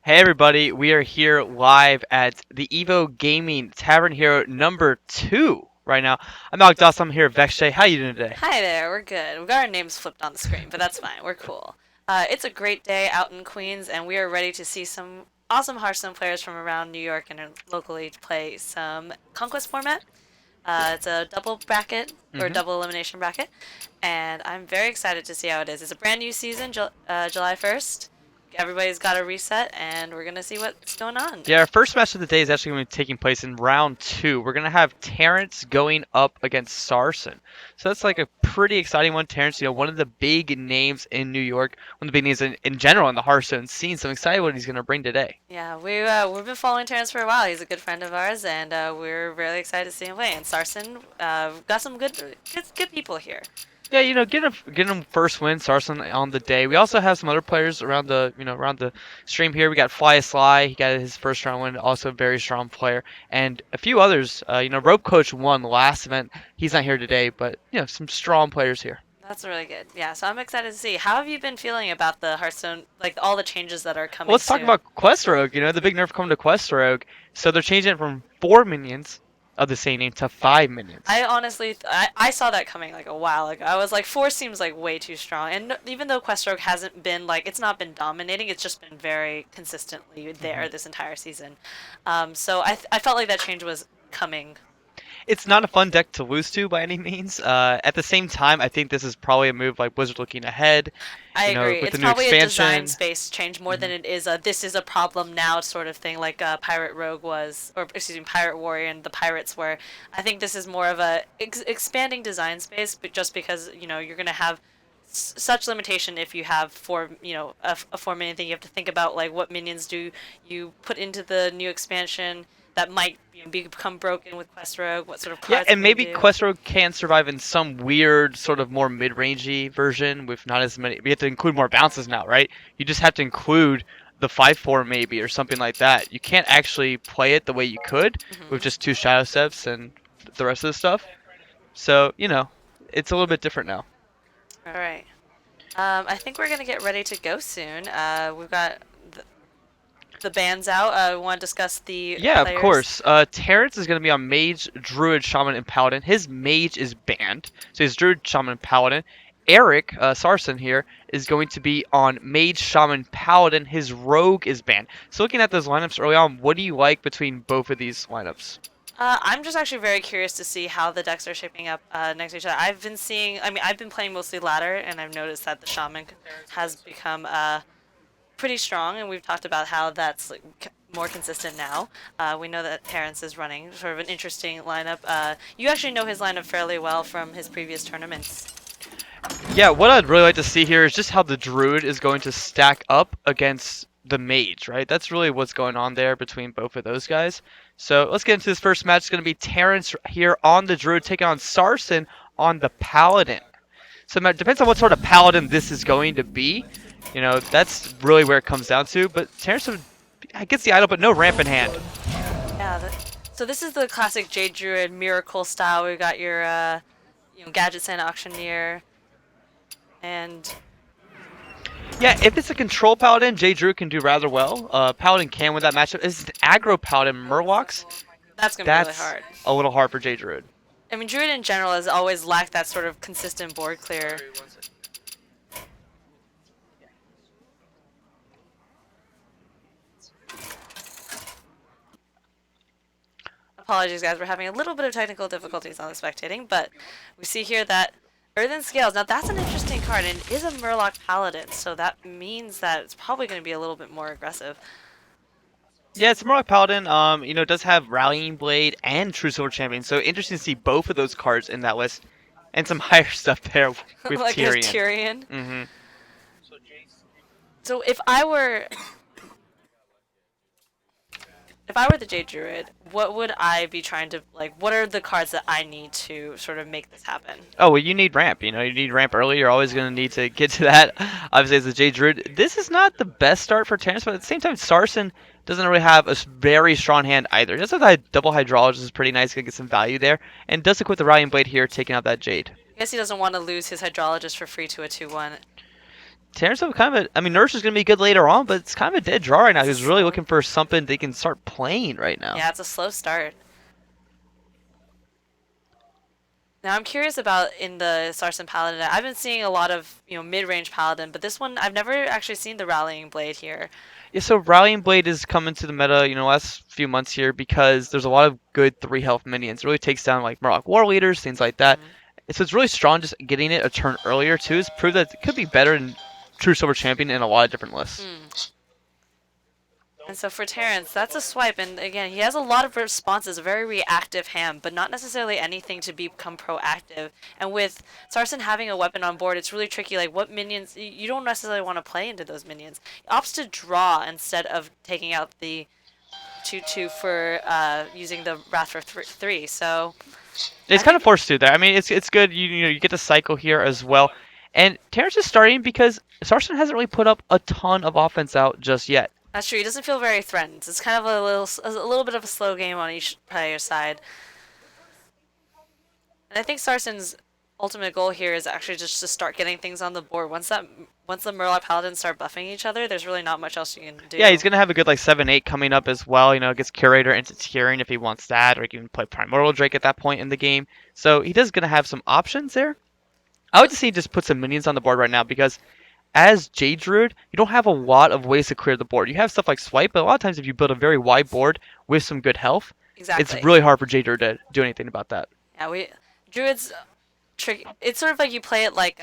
Hey everybody, we are here live at the Evo Gaming Tavern Hero number 2 right now. I'm Alex Dawson, I'm here at Vexshay. How you doing today? Hi there, we're good. We've got our names flipped on the screen, but that's fine. We're cool. It's a great day out in Queens, and we are ready to see some awesome Hearthstone players from around New York and locally play some Conquest format. It's a double bracket or hmm double elimination bracket, and I'm very excited to see how it is. It's a brand new season, July 1st. Everybody's got a reset, and we're gonna see what's going on. Yeah, our first match of the day is actually going to be taking place in round 2. We're going to have Terrence going up against Sarson. So that's like a pretty exciting one. Terrence, one of the big names in New York, one of the big names in general in the Hearthstone scene. So I'm excited what he's going to bring today. Yeah, we've been following Terrence for a while. He's a good friend of ours, and we're really excited to see him play. And Sarson, we've got some good people here. Yeah, get him first win, Sarson on the day. We also have some other players around the stream here. We got Fly Sly, he got his first round win, also a very strong player, and a few others. Rope Coach won the last event. He's not here today, but some strong players here. That's really good. Yeah, so I'm excited to see. How have you been feeling about the Hearthstone, like all the changes that are Well, coming let's talk soon? about Quest Rogue. The big nerf coming to Quest Rogue. So they're changing it from 4 minions of the same name to 5 minions. I honestly, I saw that coming like a while ago. I was like, four seems like way too strong. And even though Quest Rogue hasn't been like, it's not been dominating, it's just been very consistently there this entire season. So I felt like that change was coming. It's not a fun deck to lose to by any means. At the same time, I think this is probably a move like Blizzard looking ahead. I agree. With the It's new probably a design expansion. space change more than Mhm. it is a this is a problem now sort of thing like Pirate Rogue was, or excuse me, Pirate Warrior and the Pirates were. I think this is more of a expanding design space, but just because you're gonna have such limitation if you have a 4 minion thing. You have to think about like what minions do you put into the new expansion that might become broken with Quest Rogue. What sort of Yeah, cards and can you maybe do? Quest Rogue can survive in some weird, sort of more mid-rangey version with not as many. We have to include more bounces now, right? You just have to include the 5/4 maybe or something like that. You can't actually play it the way you could with Hmm. just 2 Shadow Steps and the rest of the stuff. So, it's a little bit different now. All right. I think we're gonna get ready to go soon. We've got the bands out. We want to discuss the Yeah, of players. course. Terrence is going to be on Mage, Druid, Shaman, and Paladin. His Mage is banned, so he's Druid, Shaman, and Paladin. Eric Sarson here is going to be on Mage, Shaman, Paladin. His Rogue is banned. So looking at those lineups early on, what do you like between both of these lineups? I'm just actually very curious to see how the decks are shaping up next to each other. I've been seeing, I mean, I've been playing mostly ladder, and I've noticed that the shaman has become pretty strong, and we've talked about how that's like, more consistent now. We know that Terrence is running sort of an interesting lineup. You actually know his lineup fairly well from his previous tournaments. Yeah, what I'd really like to see here is just how the Druid is going to stack up against the Mage, right? That's really what's going on there between both of those guys. So let's get into this first match. It's going to be Terrence here on the Druid taking on Sarson on the Paladin. So it depends on what sort of Paladin this is going to be. That's really where it comes down to. But Terrence gets the idol, but no ramp in hand. Yeah. So this is the classic Jade Druid Miracle style. We've got your Gadgets and Auctioneer, and Yeah, if it's a control Paladin, J. Drew can do rather well. Paladin can win that matchup. If it's an aggro Paladin, Murlocs, that's gonna be really that's hard. a little hard for J. Druid. I mean, Druid in general has always lacked that sort of consistent board clear. Apologies, guys. We're having a little bit of technical difficulties on the spectating, but we see here that Earthen Scales. Now, that's an interesting card, and it is a Murloc Paladin, so that means that it's probably going to be a little bit more aggressive. Yeah, it's a Murloc Paladin. It does have Rallying Blade and True Silver Champion, so interesting to see both of those cards in that list, and some higher stuff there with Like a Tyrion. Tyrion. hmm So if I were the Jade Druid, what would I be trying to like? What are the cards that I need to sort of make this happen? Oh, well, you need ramp. You need ramp early. You're always going to need to get to that. Obviously, as a J Druid, this is not the best start for Terrence, but at the same time, Sarson doesn't really have a very strong hand either. Just a double Hydrologist is pretty nice. Going to get some value there. And does equip the Rallying Blade here, taking out that Jade. I guess he doesn't want to lose his Hydrologist for free to a 2/1. TerrenceM kind of, I mean, Nurse is going to be good later on, but it's kind of a dead draw right now. It's He's a really slow. looking for something they can start playing right now. Yeah, it's a slow start. Now I'm curious about in the Sarson Paladin. I've been seeing a lot of mid-range Paladin, but this one I've never actually seen the Rallying Blade here. Yeah, so Rallying Blade is coming to the meta, last few months here because there's a lot of good 3 health minions. It really takes down like Murloc War Leaders, things like that. Mhm. So it's really strong just getting it a turn earlier too. It's proved that it could be better in True Silver Champion in a lot of different lists. And so for Terrence, that's a swipe, and again, he has a lot of responses, a very reactive hand, but not necessarily anything to become proactive. And with Sarson having a weapon on board, it's really tricky, like what minions, you don't necessarily want to play into those minions. He opts to draw instead of taking out the 2/2 for using the Wrath for 3, so... It's kind of forced to there. I mean, it's good. You get the cycle here as well. And Terrence is starting because Sarson hasn't really put up a ton of offense out just yet. That's true. He doesn't feel very threatened. It's kind of a little bit of a slow game on each player's side. And I think Sarson's ultimate goal here is actually just to start getting things on the board. Once the Murloc Paladins start buffing each other, there's really not much else you can do. Yeah, he's gonna have a good like 7-8 coming up as well. Gets Curator into tiering if he wants that, or he can play Primordial Drake at that point in the game. So he does gonna have some options there. I would just say just put some minions on the board right now because as Jade Druid, you don't have a lot of ways to clear the board. You have stuff like Swipe, but a lot of times if you build a very wide board with some good health, Exactly. it's really hard for Jade Druid to do anything about that. Yeah, Druids trick. It's sort of like you play it like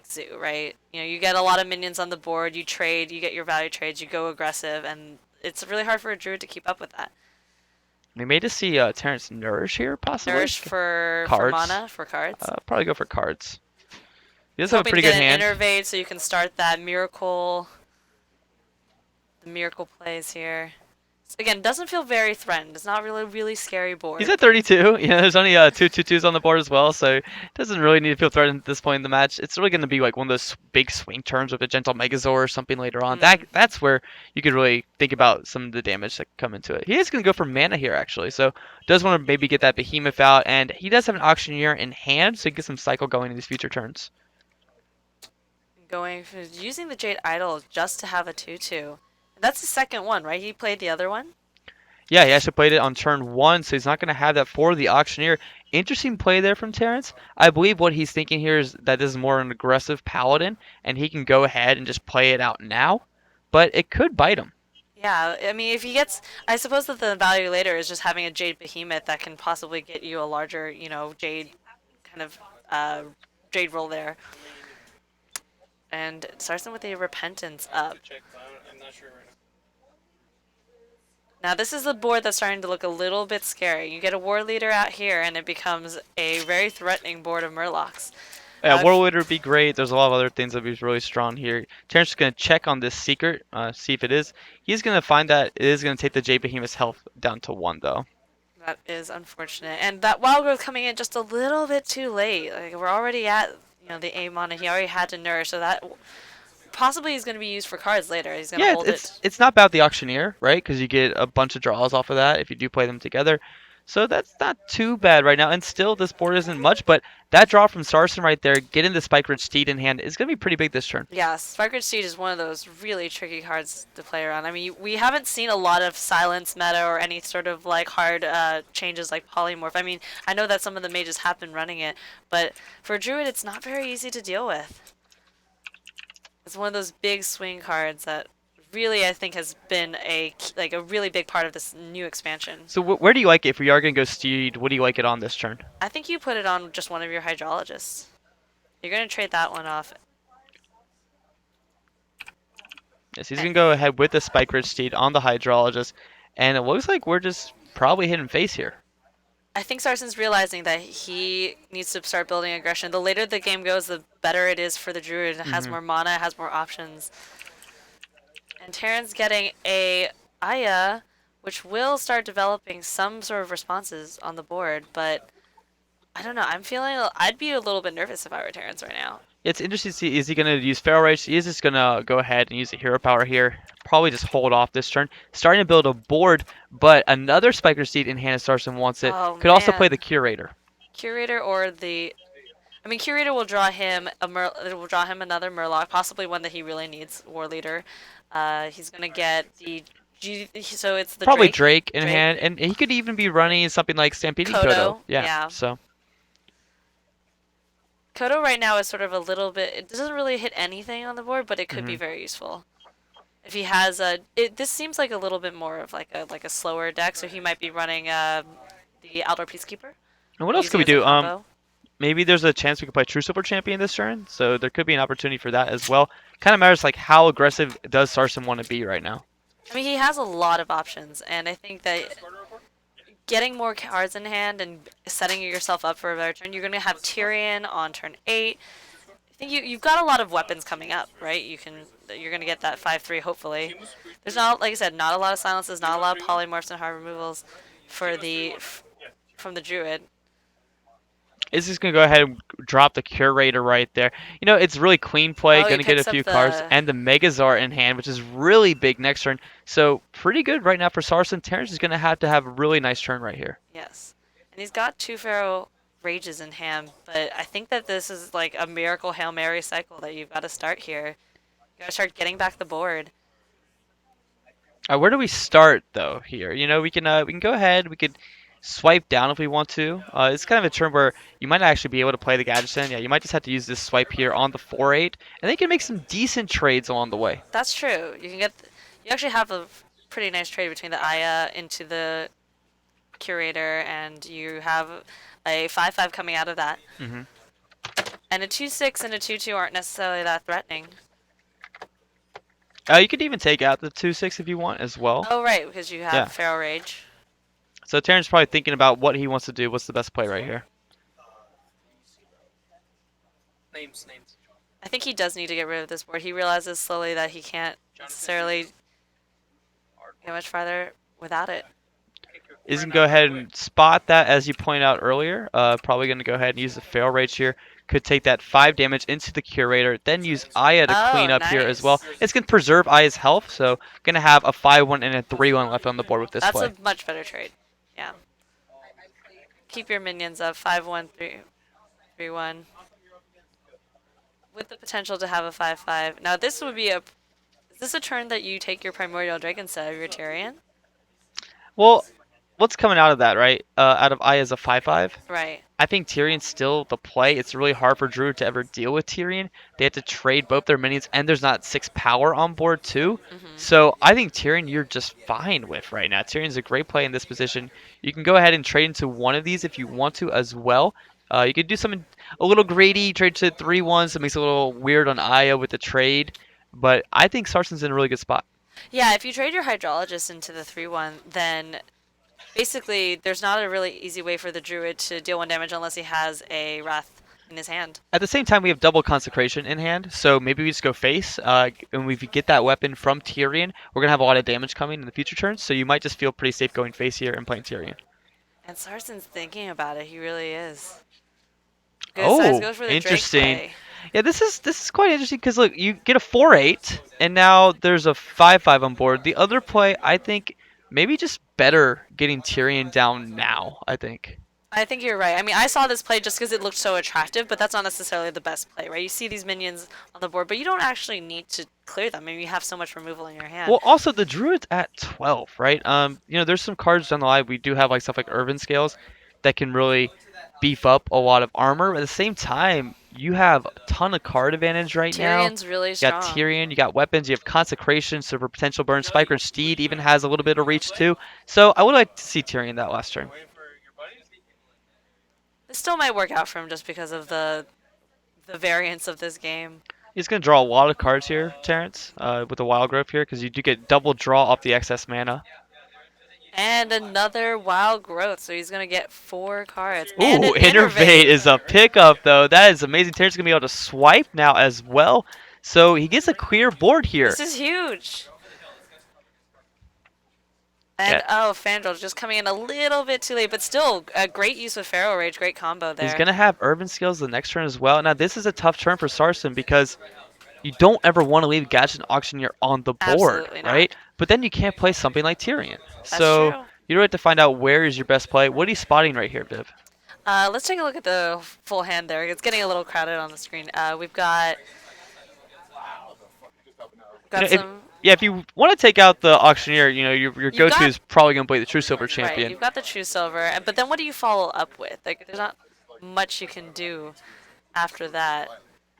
Zoo, right? You get a lot of minions on the board, you trade, you get your value trades, you go aggressive, and it's really hard for a Druid to keep up with that. We may just see Terrence Nourish here, possibly. Nourish for mana, for cards. Probably go for cards. He does I'm have a hoping pretty to good get hand. an Innervate so you can start that Miracle. The Miracle plays here. Again, doesn't feel very threatened. It's not really scary board. He's at 32. There's only 2/2/2s on the board as well, so doesn't really need to feel threatened at this point in the match. It's really going to be like one of those big swing turns with a Gentle Megazord or something later on. That's where you could really think about some of the damage that come into it. He is going to go for mana here, actually, so does want to maybe get that Behemoth out, and he does have an Auctioneer in hand, so he gets some cycle going in these future turns. Using the Jade Idol just to have a 2/2. That's the second one, right? He played the other one? Yeah, he actually played it on turn 1, so he's not going to have that for the Auctioneer. Interesting play there from Terrence. I believe what he's thinking here is that this is more an aggressive Paladin, and he can go ahead and just play it out now, but it could bite him. Yeah, I mean, if he gets... I suppose that the value later is just having a Jade Behemoth that can possibly get you a larger, Jade kind of Jade roll there. And Sarson with a Repentance up. Now this is the board that's starting to look a little bit scary. You get a War Leader out here and it becomes a very threatening board of Murlocs. Yeah, War Leader would be great. There's a lot of other things that would be really strong here. Terrence is going to check on this Secret, see if it is. He's going to find that it is going to take the Jade Behemoth's health down to 1, though. That is unfortunate. And that Wild Growth coming in just a little bit too late. Like, we're already at the A mana. He already had to Nourish, so that possibly is going to be used for cards later. He's going to hold it. It's not about the Auctioneer, right? Because you get a bunch of draws off of that if you do play them together. So that's not too bad right now. And still, this board isn't much, but that draw from Sarson right there, getting the Spike Ridge Steed in hand, is going to be pretty big this turn. Yeah, Spike Ridge Steed is one of those really tricky cards to play around. I mean, we haven't seen a lot of silence meta or any sort of like hard changes like Polymorph. I mean, I know that some of the mages have been running it, but for Druid, it's not very easy to deal with. It's one of those big swing cards that really, I think, has been a really big part of this new expansion. So where do you like it? If we are going to go Steed, what do you like it on this turn? I think you put it on just one of your Hydrologists. You're going to trade that one off. Yes, he's going to go ahead with the Spike Ridge Steed on the Hydrologist, and it looks like we're just probably hitting face here. I think Sarson's realizing that he needs to start building aggression. The later the game goes, the better it is for the Druid. It has more mana, it has more options. And Terrence getting a Aya, which will start developing some sort of responses on the board, but I don't know. I'd be a little bit nervous if I were Terrence right now. It's interesting to see, is he going to use Feral Rage? He is just going to go ahead and use the Hero Power here. Probably just hold off this turn. Starting to build a board, but another Spiker Steed in hand if Sarson wants it. Oh, Could also man. play the Curator. Curator or the... I mean, Curator will draw him it will draw him another Murloc, possibly one that he really needs, War Leader. He's gonna get the so it's the Probably Drake. Drake in Drake. hand, and he could even be running something like Stampeding Kodo. Kodo, Yeah, yeah. so Kodo right now is sort of a little bit. It doesn't really hit anything on the board, but it could be mhm. very useful. If he has this seems like a little bit more of like a slower deck, so he might be running the Outdoor Peacekeeper, And what else could using we as a do? combo. Maybe there's a chance we could play True Silver Champion this turn, so there could be an opportunity for that as well. Kind of matters like how aggressive does Sarson want to be right now. I mean, he has a lot of options, and I think that getting more cards in hand and setting yourself up for a better turn, you're going to have Tyrion on turn 8. I think you've got a lot of weapons coming up, right? You're going to get that 5/3 hopefully. There's not, like I said, not a lot of silences, not a lot of polymorphs and hard removals for from the druid. Is just gonna go ahead and drop the Curator right there. You know, it's really clean play, Oh, he gonna get a picks up few cards, and the Megazord in hand, which is really big next turn. So pretty good right now for Sarson. Terrence is gonna have to have a really nice turn right here. Yes. And he's got 2 Pharaoh Rages in hand, but I think that this is like a miracle Hail Mary cycle that you've got to start here. You got to start getting back the board. Where do we start though here? You know, we can go ahead. We could swipe down if we want to. It's kind of a turn where you might not actually be able to play the Gadgetzan. Yeah, you might just have to use this swipe here on the 4/8, and then you can make some decent trades along the way. That's true. You can get, you actually have a pretty nice trade between the Aya into the Curator, and you have a 5/5 coming out of that. hmm And a 2/6 and a 2/2 aren't necessarily that threatening. You could even take out the 2/6 if you want as well. Oh, right, because you have Yeah. Pharaoh Rage. So Terrence's probably thinking about what he wants to do. What's the best play right here? I think he does need to get rid of this board. He realizes slowly that he can't necessarily get much farther without it. Is going to go ahead and spot that as you pointed out earlier. Probably going to go ahead and use the Fail Rage here. Could take that 5 damage into the Curator, then use Aya to clean up here as well. Nice. It's going to preserve Aya's health, so going to have a 5/1 and a 3/1 left on the board with this That's play. a much better trade. Yeah. Keep your minions up. 5/1, 3/1. With the potential to have a 5/5. Now this would be a... Is this a turn that you take your Primordial Drake instead of your Tyrion? Well, what's coming out of that, right? Out of Aya's a 5/5. Right. I think Tyrion's still the play. It's really hard for Druid to ever deal with Tyrion. They have to trade both their minions, and there's not 6 power on board too. So I think Tyrion you're just fine with right now. Tyrion's a great play in this position. You can go ahead and trade into one of these if you want to as well. You could do something a little greedy, trade to 3/1, so it makes it a little weird on Aya with the trade. But I think Sarson's in a really good spot. Yeah, if you trade your Hydrologist into the 3/1, then basically there's not a really easy way for the Druid to deal 1 damage unless he has a Wrath in his hand. At the same time, we have double Consecration in hand, so maybe we just go face, and if we get that weapon from Tyrion, we're going to have a lot of damage coming in the future turns, so you might just feel pretty safe going face here and playing Tyrion. And Sarson's thinking about it. He really is. Oh, Go for the interesting. Drake play. Yeah, this is quite interesting because look, you get a 4/8, and now there's a 5/5 on board. The other play, I think, maybe just better getting Tyrion down now. I think. I think you're right. I mean, I saw this play just because it looked so attractive, but that's not necessarily the best play, right? You see these minions on the board, but you don't actually need to clear them. I mean, you have so much removal in your hand. Well, also the Druid's at 12, right? You know, there's some cards down the line. We do have like stuff like Urban Scales that can really beef up a lot of armor. But at the same time, you have a ton of card advantage right now. Tyrion's really You strong. got Tyrion, you got weapons, you have Consecration, so for potential burn. Spiker Steed even has a little bit of reach too. So I would like to see Tyrion that last turn. This still might work out for him just because of the variance of this game. He's going to draw a lot of cards here, Terrence, with the Wild Growth here, because you do get double draw off the excess mana. And another Wild Growth, so he's going to get 4 cards. Ooh, And an Innervate is a pickup, though. That is amazing. Terrence is going to be able to swipe now as well. So he gets a clear board here. This is huge. And, oh, Fandral just coming in a little bit too late, but still a great use with Pharaoh Rage. Great combo there. He's going to have Urban Skills the next turn as well. Now, this is a tough turn for Sarson because you don't ever want to leave Gadget and Auctioneer on the board, Absolutely not. right? But then you can't play something like Tyrion. That's So true. you really have to find out where is your best play. What are you spotting right here, Viv? Let's take a look at the full hand there. It's getting a little crowded on the screen. We've got If, some. yeah, if you want to take out the auctioneer, your You've go-to got is probably gonna play the True Silver right. champion. You've got the true silver, but then what do you follow up with? Like, there's not much you can do after that.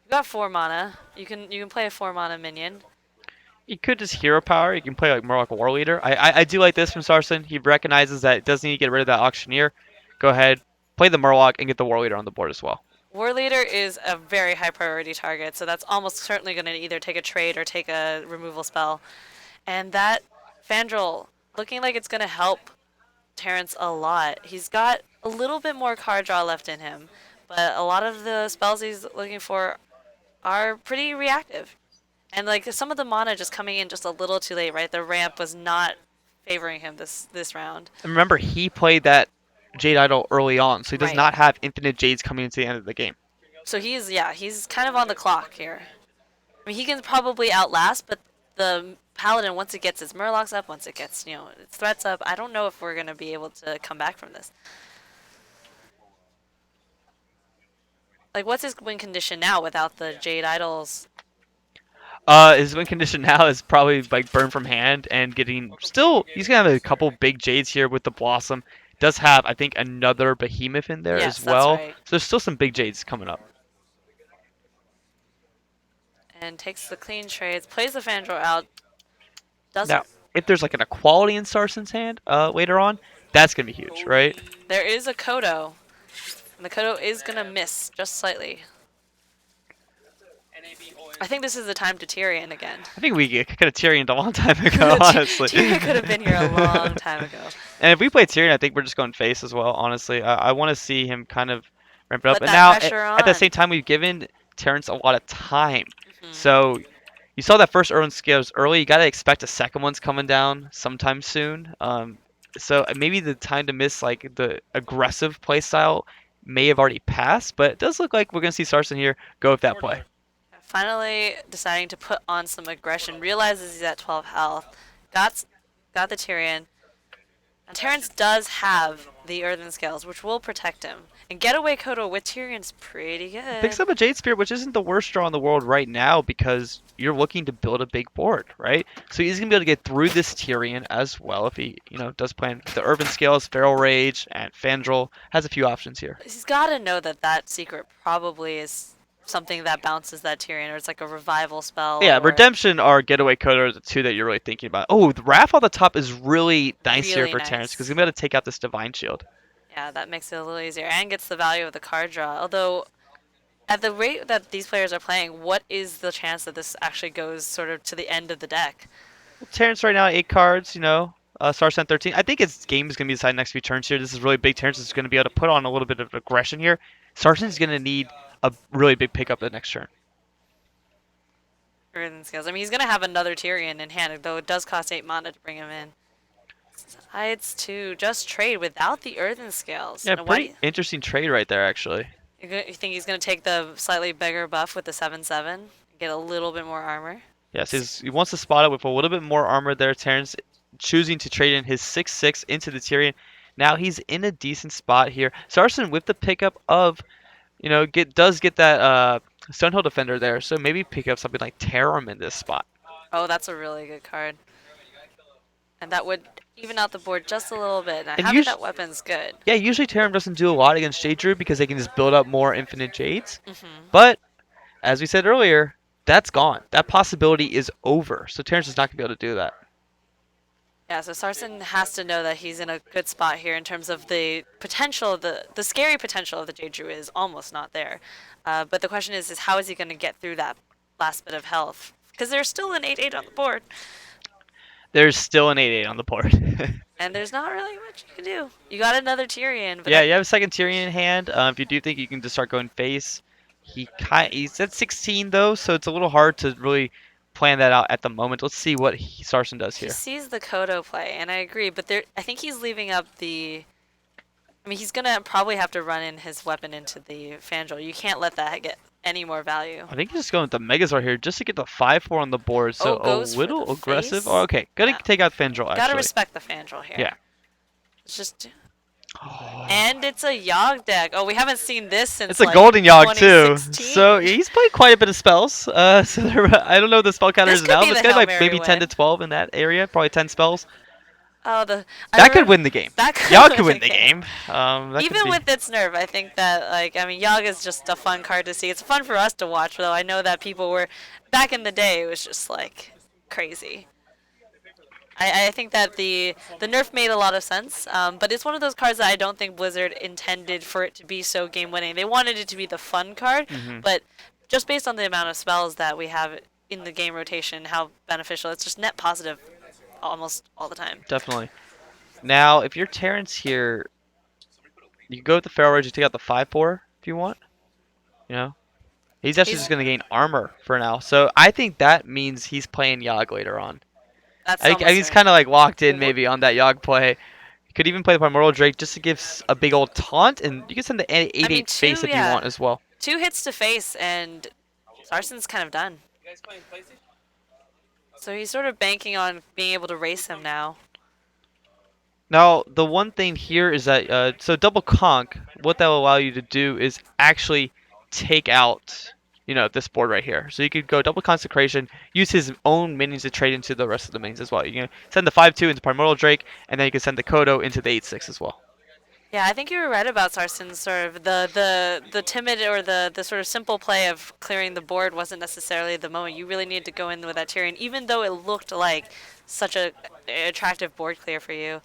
You've got 4 mana. You can play a 4 mana minion. You could just hero power. You can play like more like a war leader. I do like this from Sarson. He recognizes that it does need to get rid of that auctioneer. Go ahead, play the Murloc and get the war leader on the board as well. War leader is a very high priority target, so that's almost certainly going to either take a trade or take a removal spell. And that Fandral looking like it's going to help Terrence a lot. He's got a little bit more card draw left in him, but a lot of the spells he's looking for are pretty reactive. And like some of the mana just coming in just a little too late, right? The ramp was not favoring him this round. And remember, he played that Jade Idol early on, so he does Right. not have infinite Jades coming into the end of the game. So he's kind of on the clock here. I mean, he can probably outlast, but the Paladin, once it gets its Murlocs up, once it gets, its threats up, I don't know if we're going to be able to come back from this. Like, what's his win condition now without the Jade Idols? His win condition now is probably like burn from hand and getting still. He's gonna have a couple big Jades here with the Blossom. Does have I think another Behemoth in there Yes, as that's well. right. So there's still some big Jades coming up. And takes the clean trades, plays the Fandral out. Doesn't. Now, if there's like an equality in Sarson's hand later on, that's gonna be huge, right? There is a Kodo, and the Kodo is gonna miss just slightly. I think this is the time to Tyrion again. I think we could have Tyrion a long time ago, honestly. Tyrion could have been here a long time ago. And if we play Tyrion, I think we're just going face as well, honestly. I want to see him kind of ramp it up. Put And that now, pressure at the on. same time, we've given Terrence a lot of time. Mhm. So you saw that first Urban Scales early. You got to expect a second one's coming down sometime soon. So maybe the time to miss like the aggressive play style may have already passed, but it does look like we're going to see Sarson here go with that play. Finally deciding to put on some aggression, realizes he's at 12 health, got the Tyrion. Now Terrence does have the Earthen Scales, which will protect him. And Getaway Kodo with Tyrion's pretty good. Picks up a Jade Spirit, which isn't the worst draw in the world right now because you're looking to build a big board, right? So he's going to be able to get through this Tyrion as well if he, does plan the Urban Scales, Feral Rage, and Fandral. Has a few options here. He's got to know that that secret probably is something that bounces that Tyrion, or it's like a revival spell. Yeah, or... Redemption or Getaway Kodo are the two that you're really thinking about. Oh, the Wrath on the top is really nice here Really for nice. Terrence because he's going to be able to take out this Divine Shield. Yeah, that makes it a little easier and gets the value of the card draw. Although, at the rate that these players are playing, what is the chance that this actually goes sort of to the end of the deck? Well, Terrence right now, 8 cards, Sarson 13. I think his game is going to be decided next few turns here. This is really big. Terrence is going to be able to put on a little bit of aggression here. Sarson's going to need a really big pickup the next turn. Earthen Scales. I mean, he's going to have another Tyrion in hand, though it does cost 8 mana to bring him in. Sides to just trade without the Earthen Scales. Yeah, Now, pretty interesting trade right there, actually. You think he's going to take the slightly bigger buff with the 7/7 and get a little bit more armor? Yes, he wants to spot it with a little bit more armor there. Terrence choosing to trade in his 6/6 into the Tyrion. Now he's in a decent spot here. Sarson with the pickup of, does get that Stonehill Defender there, so maybe pick up something like TerrenceM in this spot. Oh, that's a really good card. And that would even out the board just a little bit. Now, And having that weapon's good. Yeah, usually TerrenceM doesn't do a lot against Jade Druid because they can just build up more infinite Jades. Mm-hmm. But, as we said earlier, that's gone. That possibility is over. So Terrence is not going to be able to do that. Yeah, so Sarson has to know that he's in a good spot here in terms of the potential, the scary potential of the Jade Druid is almost not there. But the question is how is he going to get through that last bit of health? Because there's still an 8/8 on the board. There's still an 8/8 on the board. And there's not really much you can do. You got another Tyrion. But Yeah, you have a second Tyrion in hand. If you do think you can just start going face, he's at 16 though, so it's a little hard to really plan that out at the moment. Let's see what Sarson does here. He sees the Kodo play, and I agree, but I think he's leaving up the... I mean, he's going to probably have to run in his weapon into the Fandral. You can't let that get any more value. I think he's just going with the Megazord here just to get the 5/4 on the board, so a goes for little the aggressive. face? Oh, okay, gotta Yeah. take out Fandral, actually. Gotta respect the Fandral here. Yeah. It's just... And it's a Yogg deck. Oh, we haven't seen this It's since a like golden Yogg too. 2016. So he's played quite a bit of spells. So I don't know the spell This counters could now, be but the it's gonna Hail be like Mary maybe 10 to win. 12 in that area. Probably 10 spells. Oh, That could win the game. That could Yogg could win the game. That could Even be. with its nerf, I think that like I mean Yogg is just a fun card to see. It's fun for us to watch, though. I know that people were back in the day. It was just like crazy. I think that the nerf made a lot of sense, but it's one of those cards that I don't think Blizzard intended for it to be so game winning. They wanted it to be the fun card, but just based on the amount of spells that we have in the game rotation, how beneficial it's just net positive almost all the time. Definitely. Now, if you're Terrence here, you go with the Feral Rage, you take out the 5/4 if you want. You know? He's actually just going to gain armor for now. So I think that means he's playing Yogg later on. That's I think almost he's certain. kind of like locked in maybe on that Yogg play. He could even play the Primordial Drake just to give a big old taunt, and you can send the 8/8 face if you want as well. 2 hits to face, and Sarson's kind of done. So he's sort of banking on being able to race him now. Now, the one thing here is that, so double conk, what that will allow you to do is actually take out, this board right here. So you could go double consecration, use his own minions to trade into the rest of the minions as well. You can send the 5/2 into Primordial Drake, and then you can send the Kodo into the 8/6 as well. Yeah, I think you were right about Sarson's sort of the timid or the sort of simple play of clearing the board wasn't necessarily the moment. You really needed to go in with that Tyrion, even though it looked like such a attractive board clear for you.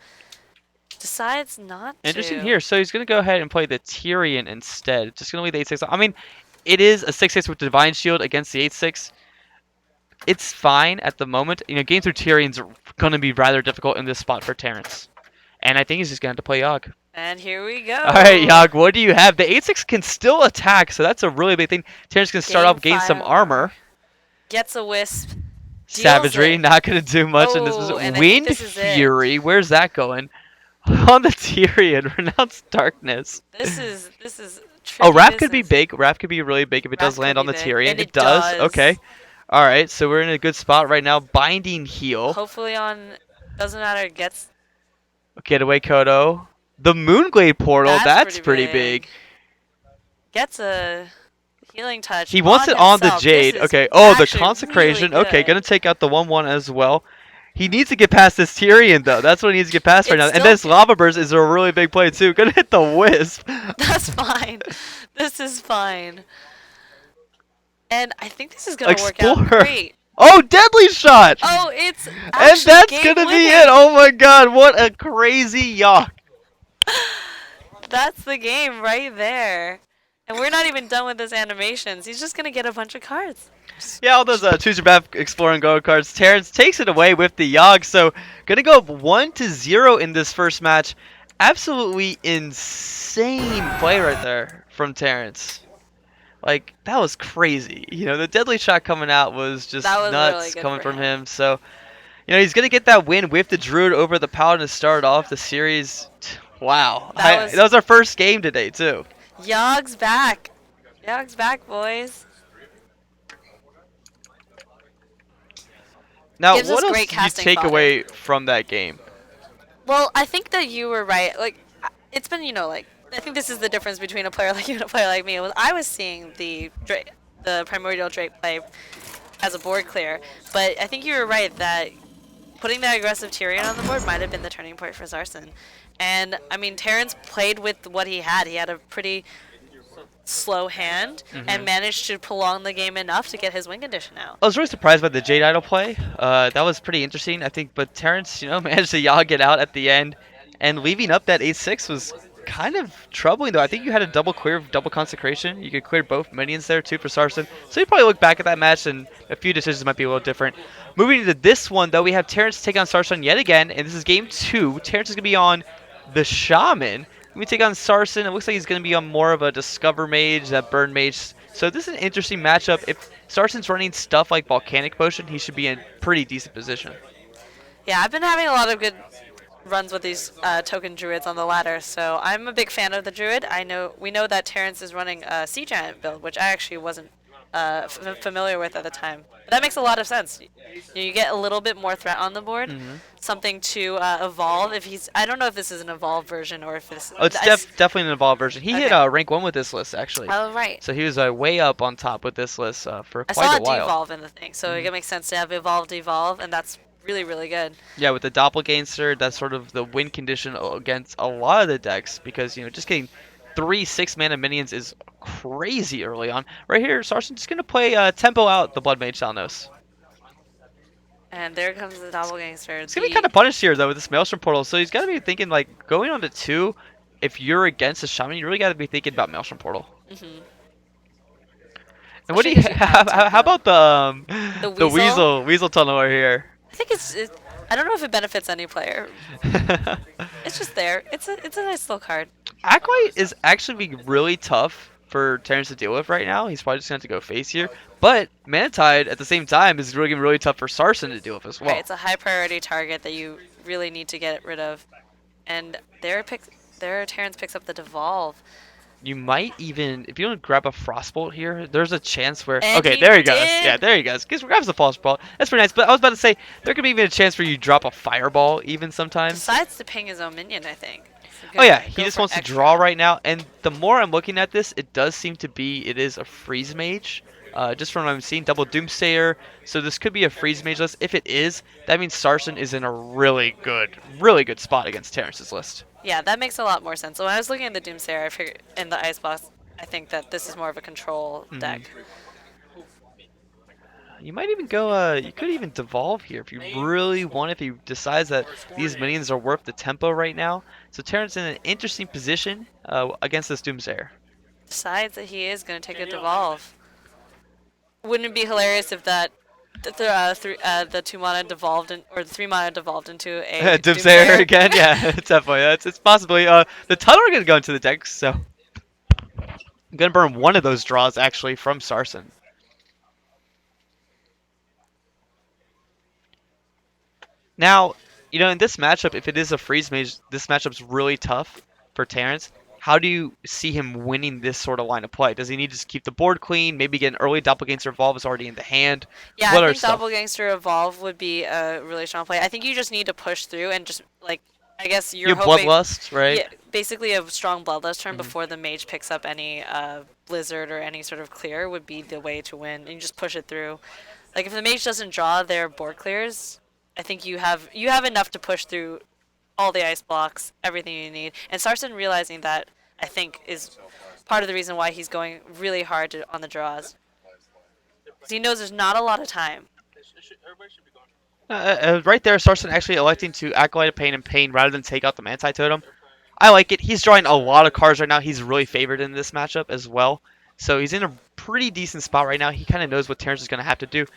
Decides not to. Interesting here. So he's going to go ahead and play the Tyrion instead. Just going to leave the 8/6. I mean, it is a 6/6 with Divine Shield against the 8/6. It's fine at the moment. Game through Tyrion's going to be rather difficult in this spot for Terrence. And I think he's just going to have to play Yogg. And here we go. All right, Yogg, what do you have? The 8/6 can still attack, so that's a really big thing. Terrence can start off, gain some armor. Gets a wisp. Savagery, not going to do much in this. Wind Fury, where's that going? On the Tyrion, Renounced Darkness. This is Oh, Wrath could be big. Wrath could be really big if it does land on the Tyrion. It does. Okay. All right, so we're in a good spot right now. Binding Heal. Hopefully on, doesn't matter, gets. Getaway Kodo. The Moonglade Portal, that's pretty big. Gets a healing touch. He wants it on the Jade. Okay. Oh, the Consecration. Really okay, gonna take out the 1/1 as well. He needs to get past this Tyrion, though. That's what he needs to get past right now. And this Lava Burst is a really big play, too. Gonna hit the Wisp. That's fine. This is fine. And I think this is going to work out great. Oh, Deadly Shot! Oh, it's and that's going to be it. Oh, my God. What a crazy Yogg. That's the game right there. And we're not even done with his animations. He's just going to get a bunch of cards. Yeah, all those Choose Your Path, Explore, and Go cards. Terrence takes it away with the Yogg. So, going to go up 1-0 in this first match. Absolutely insane play right there from Terrence. Like, that was crazy. The Deadly Shot coming out was just nuts really coming from him. So, he's going to get that win with the Druid over the Paladin to start off the series. Wow. That was our first game today, too. Yogg's back. Yogg's back, boys. Now, what else did you take away from that game? Well, I think that you were right. Like, it's been, I think this is the difference between a player like you and a player like me. I was seeing the Primordial Drake play as a board clear, but I think you were right that putting that aggressive Tyrion on the board might have been the turning point for Sarson. And, I mean, Terrence played with what he had. He had a pretty slow hand and managed to prolong the game enough to get his win condition out. I was really surprised by the Jade Idol play. That was pretty interesting, I think. But Terrence, managed to Yogg it out at the end. And leaving up that 8/6 was kind of troubling, though. I think you had a double clear of double consecration. You could clear both minions there, too, for Sarson. So you probably look back at that match, and a few decisions might be a little different. Moving to this one, though, we have Terrence take on Sarson yet again. And this is game 2. Terrence is going to be on the Shaman. We take on Sarson. It looks like he's going to be on more of a Discover Mage, that Burn Mage. So this is an interesting matchup. If Sarson's running stuff like Volcanic Potion, he should be in pretty decent position. Yeah, I've been having a lot of good runs with these token druids on the ladder, so I'm a big fan of the druid. We know that Terrence is running a Sea Giant build, which I actually wasn't familiar with at the time. But that makes a lot of sense. You get a little bit more threat on the board, Hmm. something to evolve. If he's, I don't know if this is an evolved version or if this. Oh, it's definitely an evolved version. He hit Okay. rank 1 with this list, actually. Oh right. So he was way up on top with this list for I quite saw a it while. devolve in the thing, so it makes sense to have evolve, and that's really really good. Yeah, with the Doppelganger, that's sort of the win condition against a lot of the decks because, just getting 3 6-mana minions is crazy early on. Right here, Sarson just going to play Tempo out the Blood Mage Salnos. And there comes the doppelganger. He's going to be kind of punished here, though, with this Maelstrom Portal. So he's got to be thinking, like, going on to 2, if you're against a Shaman, you really got to be thinking about Maelstrom Portal. Mhm. And what do you have? How about the weasel? Weasel Tunneler here? I think I don't know if it benefits any player. It's just there. It's a nice little card. Acolyte is actually be really tough for Terrence to deal with right now. He's probably just going to have to go face here. But Manatide, at the same time, is really going to be really tough for Sarson to deal with as well. Right, it's a high priority target that you really need to get rid of. And there Terrence picks up the Devolve. You might even, if you don't grab a Frostbolt here, there's a chance where... And okay, he there he goes. did. Yeah, there he goes. Grabs the Frostbolt. That's pretty nice. But I was about to say, there could be even a chance where you drop a Fireball even sometimes. Decides to ping his own minion, I think. Oh yeah, he just wants to draw right now, and the more I'm looking at this, it does seem to be it is a freeze mage. Just from what I'm seeing, double Doomsayer. So this could be a freeze mage list. If it is, that means Sarson is in a really good spot against Terrence's list. Yeah, that makes a lot more sense. So when I was looking at the Doomsayer, I figured in the Icebox, I think that this is more of a control deck. You might even go, you could even devolve here if you really want, if he decides that these minions are worth the tempo right now. So Terrence in an interesting position against this Doomsayer. Decides that he is going to take a devolve. Wouldn't it be hilarious if that the 2 mana devolved or the 3 mana devolved into a Doomsayer again? Yeah, it's definitely it's possibly the tunnel are gonna go into the deck, so I'm gonna burn one of those draws actually from Sarson. Now, in this matchup, if it is a freeze mage, this matchup's really tough for Terrence. How do you see him winning this sort of line of play? Does he need to just keep the board clean? Maybe get an early Doppelganger Evolve is already in the hand? Yeah, I think Doppelganger Evolve would be a really strong play. I think you just need to push through and just, like, I guess you're hoping... Bloodlust, right? Yeah, basically a strong Bloodlust turn before the mage picks up any Blizzard or any sort of clear would be the way to win. And you just push it through. Like, if the mage doesn't draw their board clears, I think you have enough to push through all the ice blocks, everything you need. And Sarson realizing that, I think, is part of the reason why he's going really hard on the draws. Because he knows there's not a lot of time. Right there, Sarson actually electing to Acolyte Pain and Pain rather than take out the Manti Totem. I like it. He's drawing a lot of cards right now. He's really favored in this matchup as well. So he's in a pretty decent spot right now. He kind of knows what Terrence is going to have to do.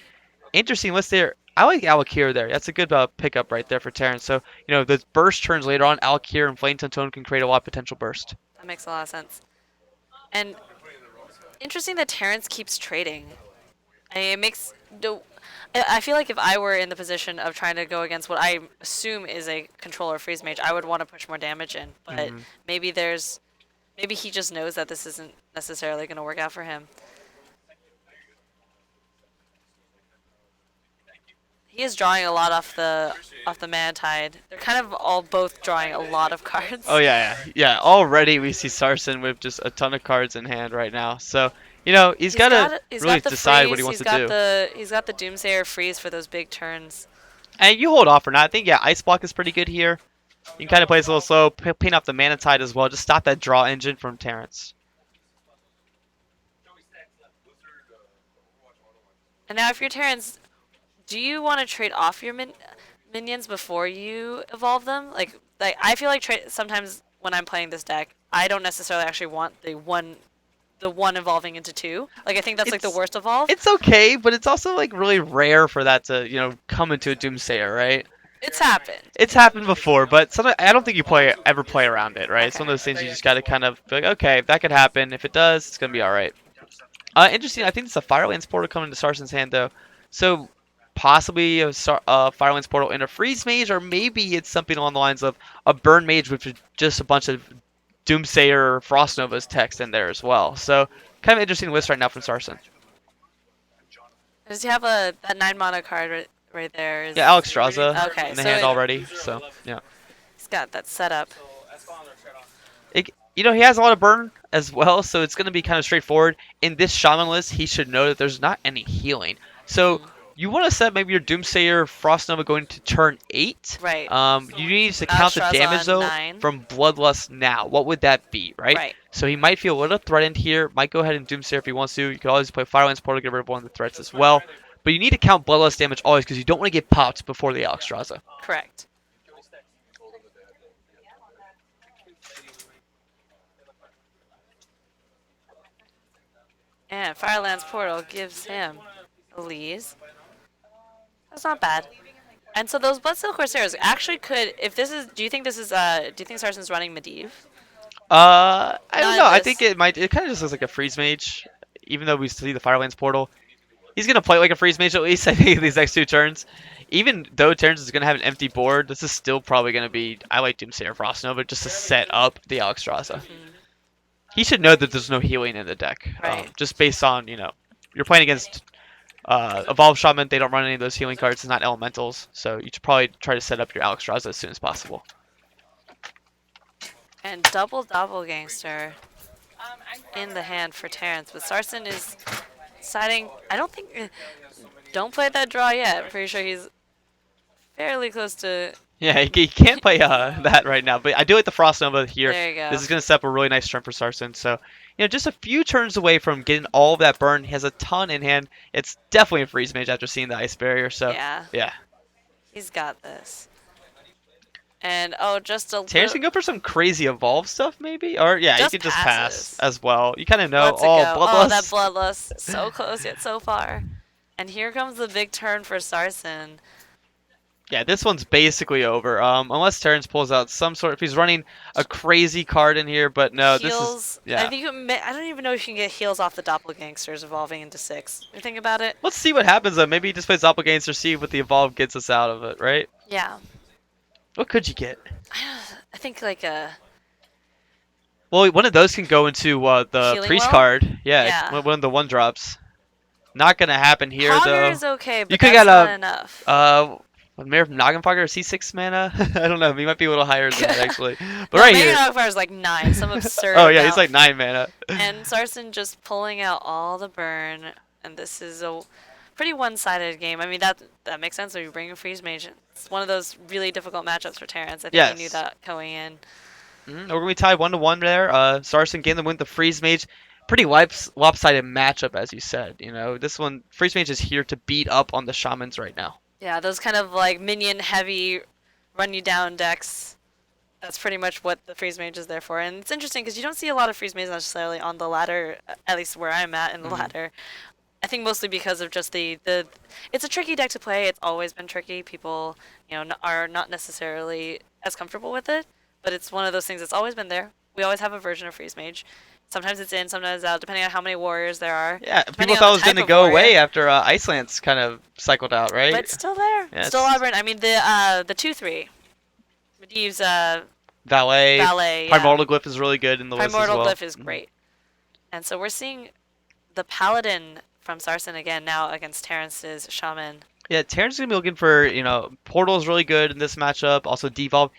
Interesting list there. I like Alakir there. That's a good pickup right there for Terrence. So, the burst turns later on, Alakir and Flame Tone can create a lot of potential burst. That makes a lot of sense. And interesting that Terrence keeps trading. I feel like if I were in the position of trying to go against what I assume is a controller freeze mage, I would want to push more damage in. But maybe he just knows that this isn't necessarily going to work out for him. He is drawing a lot off the Manatide. They're kind of all both drawing a lot of cards. Oh yeah. Already we see Sarson with just a ton of cards in hand right now. So he's got to really decide what he wants to do. He's got the Doomsayer freeze for those big turns. And you hold off for now. I think Ice Block is pretty good here. You can kind of play this a little slow, paint off the Manatide as well. Just stop that draw engine from Terrence. And now if you're Terrence, do you want to trade off your minions before you evolve them? Like I feel like sometimes when I'm playing this deck, I don't necessarily actually want the one evolving into 2. Like I think that's like the worst evolve. It's okay, but it's also like really rare for that to come into a Doomsayer, right? It's happened. It's happened before, but sometimes I don't think you ever play around it, right? Okay. It's one of those things you just got to kind of be like, okay, that could happen. If it does, it's gonna be all right. Interesting. I think it's a Firelands Portal coming to Sarson's hand though, so possibly a Firelands Portal in a freeze mage, or maybe it's something along the lines of a burn mage with just a bunch of Doomsayer or Frost Nova's text in there as well. So kind of interesting list right now from Sarson. Does he have that 9 mana card right there? Yeah, Alex Straza Okay, in the so hand already, so yeah. he's got that set up. He has a lot of burn as well, so it's going to be kind of straightforward. In this Shaman list, he should know that there's not any healing. So you want to set maybe your Doomsayer Frost Nova going to turn 8. Right. You need to count the Straza damage on though 9. from Bloodlust now. What would that be, right? Right. So he might feel a little threatened here. Might go ahead and Doomsayer if he wants to. You could always play Firelands Portal to get rid of one of the threats as well. But you need to count Bloodlust damage always because you don't want to get popped before the Alex Straza. Correct. And Firelands Portal gives him Elise. That's not bad. And so those Bloodsteel Corsairs actually could, if this is, do you think Sarson's running Medivh? I don't know. I this. think it might. It kind of just looks like a freeze mage, even though we see the Firelands portal. He's gonna play like a freeze mage at least. I think these next 2 turns. Even though Terrence is gonna have an empty board, this is still probably gonna be. I like Doomsayer Frost Nova just to set up the Alex Straza. He should know that there's no healing in the deck, Right. just based on you're playing against Evolved Shaman. They don't run any of those healing cards. It's not elementals, so you should probably try to set up your Alex Straza as soon as possible. And double Gangster in the hand for Terrence, but Sarson is deciding. I don't think. Don't play that draw yet. I'm pretty sure he's fairly close to. Yeah, he can't play that right now, but I do like the Frost Nova here. There you go. This is going to set up a really nice turn for Sarson. So, just a few turns away from getting all of that burn. He has a ton in hand. It's definitely a freeze mage after seeing the Ice Barrier. So, yeah. He's got this. And just a Terrence can go for some crazy evolve stuff, maybe? Or, yeah, you can just pass as well. You kind of know. Oh, that Bloodlust. So close yet so far. And here comes the big turn for Sarson. Yeah, this one's basically over. Unless Terrence pulls out some sort. If he's running a crazy card in here, but no, Heals, this is. Yeah. I don't even know if you can get heals off the Doppelgangsters evolving into 6. You think about it? Let's see what happens though. Maybe he just plays Doppelgangster, see what the evolve gets us out of it, right? Yeah. What could you get? I think like a. Well, one of those can go into the Healing priest well? card. Yeah, Yeah. one of the 1-drops. Not gonna happen here Hogger though. is okay, but You could that's get not enough. Mayor of Nagenfogger, is he 6 mana? I don't know. He might be a little higher than that actually. But No, right Mayor here. Nagenfogger is like 9, some absurd. Oh yeah, he's amount. like 9 mana. And Sarson just pulling out all the burn, and this is a pretty one-sided game. I mean that makes sense when you bring a freeze mage. It's one of those really difficult matchups for Terrence. I think he knew that going in. We're gonna be tied 1-1 there. Sarson getting the win with the freeze mage. Pretty lopsided matchup, as you said. This one, freeze mage is here to beat up on the shamans right now. Yeah, those kind of like minion heavy, run you down decks. That's pretty much what the freeze mage is there for. And it's interesting because you don't see a lot of freeze mages necessarily on the ladder, at least where I'm at in the ladder. I think mostly because of just the it's a tricky deck to play. It's always been tricky. People, are not necessarily as comfortable with it, but it's one of those things that's always been there. We always have a version of freeze mage. Sometimes it's in, sometimes out, depending on how many warriors there are. Yeah, people thought it was going to go away after Iceland's kind of cycled out, right? But it's still there. Yeah, still a burn. I mean, the 2/3. Medivh's Valet. yeah. Primordial Glyph is really good in the list as well. Primordial Glyph is great. And so we're seeing the Paladin from Sarson again now against Terrence's Shaman. Yeah, Terrence is going to be looking for, Portal is really good in this matchup. Also, Devolve.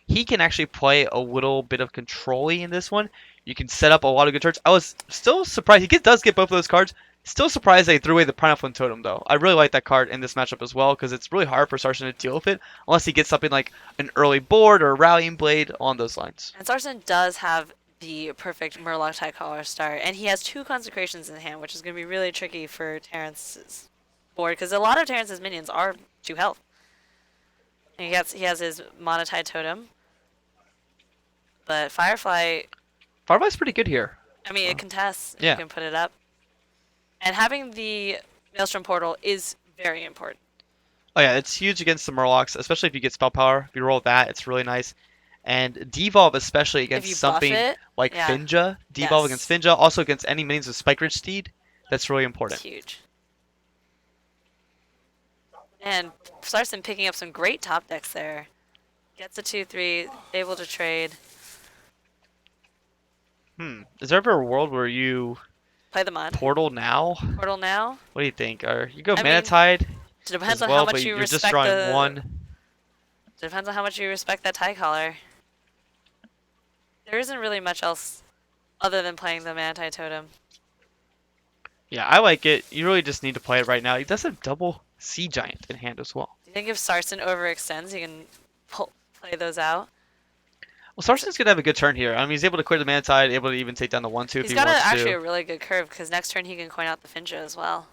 He can actually play a little bit of control-y in this one. You can set up a lot of good turns. I was still surprised. He does get both of those cards. Still surprised they threw away the Primal Flint Totem, though. I really like that card in this matchup as well, because it's really hard for Sarson to deal with it, unless he gets something like an early board or a Rallying Blade on those lines. And Sarson does have the perfect Murloc Tycaller start, and he has 2 Consecrations in hand, which is going to be really tricky for Terrence's board, because a lot of Terrence's minions are 2 health. And he has his Monetide Totem, but Firefly's pretty good here. I mean, it contests. Yeah. You can put it up. And having the Maelstrom Portal is very important. Oh yeah, it's huge against the Murlocs, especially if you get Spell Power. If you roll that, it's really nice. And Devolve, especially against something like Finja. Devolve against Finja. Also against any minions with Spike Ridge Steed. That's really important. It's huge. And Sarson picking up some great top decks there. Gets a 2/3, able to trade. Is there ever a world where you Play them on. Portal now? Portal now. What do you think? Or you go I Mana mean, Tide it depends as on how well, but much you you're just respect drawing the. one. Depends on how much you respect that tie collar. There isn't really much else other than playing the Manti Totem. Yeah, I like it. You really just need to play it right now. He does have double Sea Giant in hand as well. Do you think if Sarson overextends, he can play those out? Well, Sarson's gonna have a good turn here. I mean, he's able to clear the Mana Tide, able to even take down the 1/2 if He's he got wants actually to. a really good curve because next turn he can coin out the Finja as well.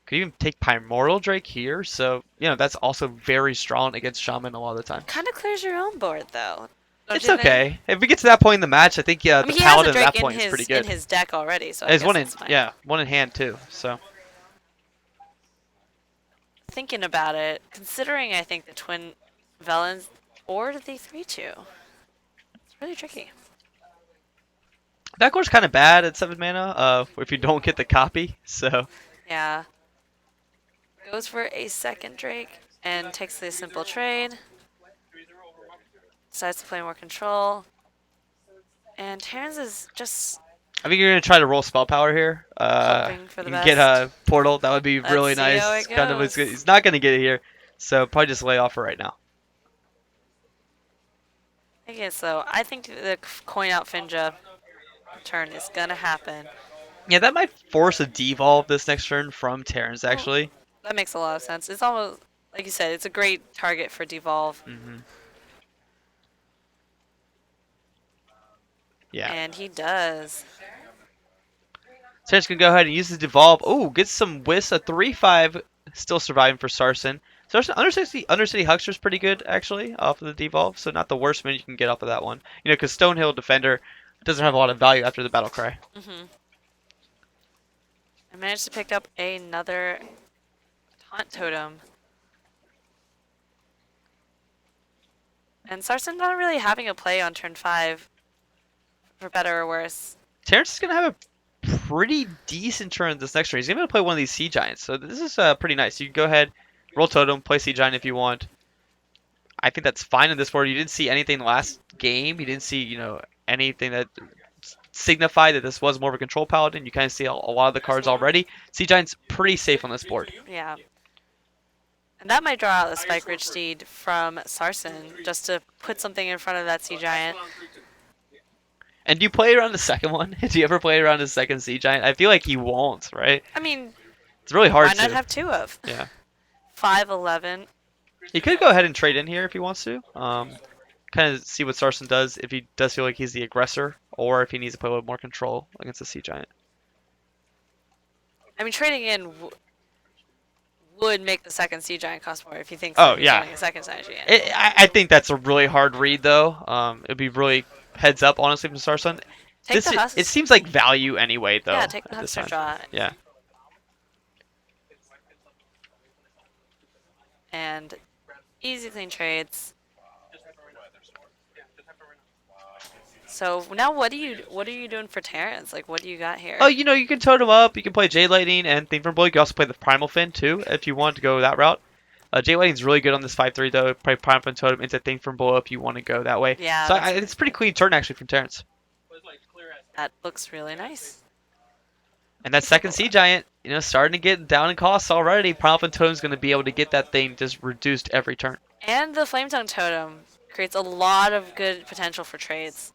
Could even take Primordial Drake here, so that's also very strong against Shaman a lot of the time. Kind of clears your own board though. Don't It's you think? okay. If we get to that point in the match, I think I the mean, he has a Paladin at Drake that point is pretty in good. his deck already, so I There's guess one in it's fine. one in hand too. So Thinking about it, considering I think the twin Velens or the 3/2, it's really tricky. that core's kind of bad at 7 mana. If you don't get the copy, so Yeah. Goes for a second Drake and takes the simple trade. Decides to play more control. And Terrence is just I think you're gonna try to roll spell power here. hoping for the You can get a best. portal. That would be Let's really see nice. how it Kind of, goes. he's not gonna get it here, so probably just lay off for right now. Okay, so I think the coin out Finja turn is gonna happen. Yeah, that might force a devolve this next turn from Terrence actually. That makes a lot of sense. It's almost like you said, it's a great target for devolve. Yeah. And he does. Terrence can go ahead and use the devolve. Oh, gets some whist. A 3/5 still surviving for Sarson. Sarson Undercity Huckster's pretty good actually off of the devolve, so not the worst min you can get off of that one. Because Stonehill Defender doesn't have a lot of value after the battle cry. I managed to pick up another taunt totem. And Sarson not really having a play on turn 5, for better or worse. Terrence is gonna have a pretty decent turn this next turn. He's gonna play one of these Sea Giants, so this is pretty nice. You can go ahead, roll Totem, play Sea Giant if you want. I think that's fine in this board. You didn't see anything last game. You didn't see anything that signified that this was more of a control paladin. You kind of see a lot of the cards already. Sea Giant's pretty safe on this board. Yeah. And that might draw out the Spike Ridge Steed from Sarson, just to put something in front of that Sea Giant. And do you play around the second one? Do you ever play around the second Sea Giant? I feel like he won't, right? I mean, it's really hard why not to. have 2 of? Yeah. 5/11. He could go ahead and trade in here if he wants to. Kind of see what Sarson does, if he does feel like he's the aggressor, or if he needs to play a little more control against the Sea Giant. I mean, trading in would make the second Sea Giant cost more if he thinks Oh, he's yeah. getting a second Sea Giant. I think that's a really hard read, though. It'd be really heads up, honestly, from Sarson. Take the Husk. It seems like value anyway, though. Yeah, take the at this Huckster time. draw. Yeah. And easy clean trades. So now what are you doing for Terrence? Like, what do you got here? Oh, you can totem up. You can play Jade Lightning and Thing from Blow. You can also play the Primal Fin too, if you want to go that route. Jade Lightning's really good on this 5/3 though. Play Primal Fin totem into Thing from Blow if you want to go that way. Yeah. So it's a pretty clean turn actually from Terrence. That looks really nice. And that second Sea Giant, starting to get down in costs already. Primal Fin totem's going to be able to get that thing just reduced every turn. And the Flame Tongue Totem creates a lot of good potential for trades.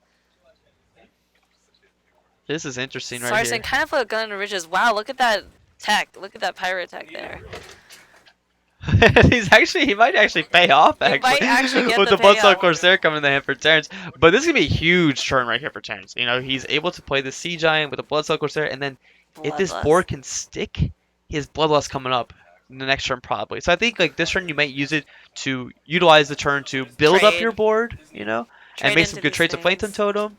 This is interesting right Sarson here. kind of put gun to riches. Wow, look at that tech. Look at that pirate tech there. He might actually pay off He might actually get with the the Bloodstone payoff. Corsair coming in the hand for Terrence. But this is gonna be a huge turn right here for Terrence. He's able to play the Sea Giant with the Bloodstone Corsair, and then if this Bloodlust. board can stick, he has Bloodlust coming up in the next turn probably. So I think like this turn you might use it to utilize the turn to build up Trade. your board, and Trade make some into good these trades with Flame things. Totem,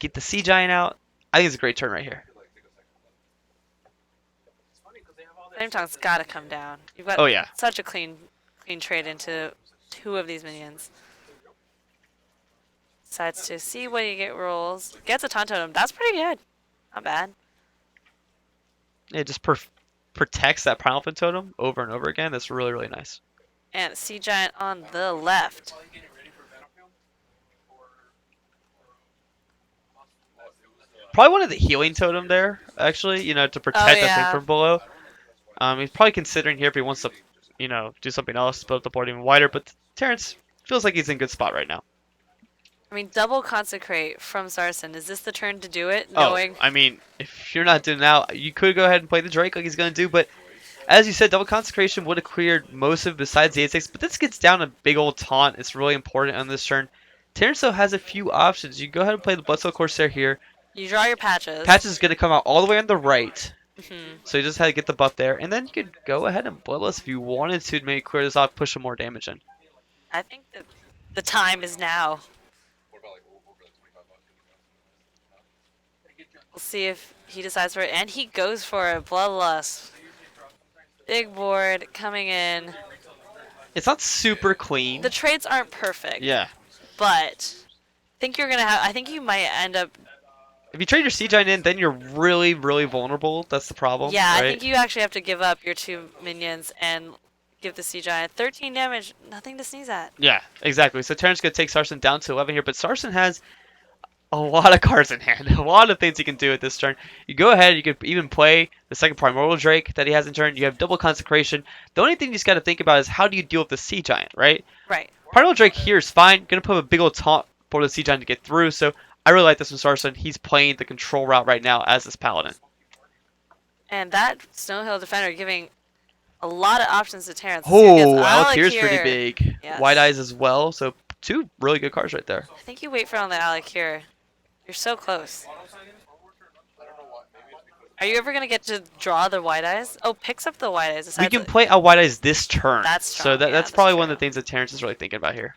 get the Sea Giant out. I think it's a great turn right here. Flame Tongue's got to come down. You've got Oh, yeah. such a clean trade into 2 of these minions. Decides to see what he rolls. Gets a Taunt Totem. That's pretty good. Not bad. It just protects that Primal Fin Totem over and over again. That's really, really nice. And Sea Giant on the left. Probably one of the healing totem there, actually, to protect that thing yeah. from below. He's probably considering here if he wants to, do something else, build the board even wider, but Terrence feels like he's in a good spot right now. I mean, double consecrate from Sarson. Is this the turn to do it? Oh, Knowing I mean, if you're not doing it now, you could go ahead and play the Drake like he's going to do, but as you said, double consecration would have cleared most of it besides the 8-6, but this gets down a big old taunt. It's really important on this turn. Terrence, though, has a few options. You go ahead and play the Bloodsoul Corsair here. you draw your patches. Patches is going to come out all the way on the right. Mhm. So you just had to get the buff there. And then you could go ahead and Bloodlust if you wanted to maybe clear this off, push some more damage in. I think that the time is now. We'll see if he decides for it. And he goes for a Bloodlust. Big board coming in. It's not super clean. The trades aren't perfect. Yeah. But I think you might end up. If you trade your Sea Giant in, then you're really, really vulnerable. That's the problem. Yeah, right? I think you actually have to give up your 2 minions and give the Sea Giant 13 damage. Nothing to sneeze at. Yeah, exactly. So Terrence going to take Sarson down to 11 here, but Sarson has a lot of cards in hand. A lot of things he can do at this turn. You go ahead, you could even play the second Primordial Drake that he has in turn. You have double Consecration. The only thing you just got to think about is how do you deal with the Sea Giant, right? Right. Primordial Drake here is fine. Going to put a big old taunt for the Sea Giant to get through, so I really like this from Sarson. He's playing the control route right now as this Paladin. And that Snowhill Defender giving a lot of options to Terrence. Oh, Alakir's pretty big. Yes. White Eyes as well, so 2 really good cards right there. I think you wait for on the Alakir. You're so close. Are you ever going to get to draw the White Eyes? Oh, picks up the White Eyes. We can play a White Eyes this turn. That's so strong, that's that's probably one true. of the things that Terrence is really thinking about here.